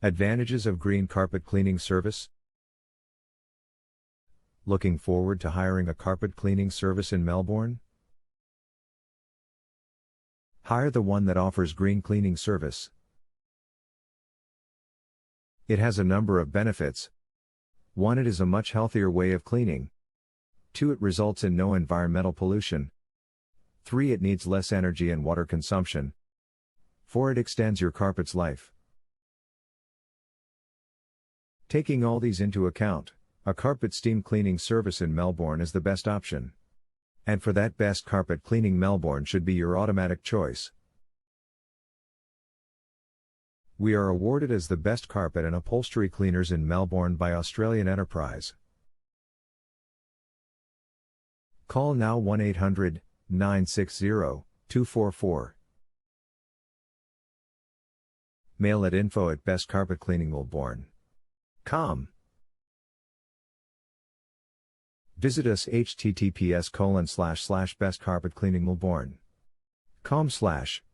Advantages of green carpet cleaning service. Looking forward to hiring a carpet cleaning service in Melbourne? Hire the one that offers green cleaning service. It has a number of benefits. 1. It is a much healthier way of cleaning. 2. It results in no environmental pollution. 3. It needs less energy and water consumption. 4. It extends your carpet's life. Taking all these into account, a carpet steam cleaning service in Melbourne is the best option. And for that, Best Carpet Cleaning Melbourne should be your automatic choice. We are awarded as the best carpet and upholstery cleaners in Melbourne by Australian Enterprise. Call now 1-800-960-244. Mail at info@bestcarpetcleaningmelbourne.com. Visit us https://bestcarpetcleaningmelbourne.com/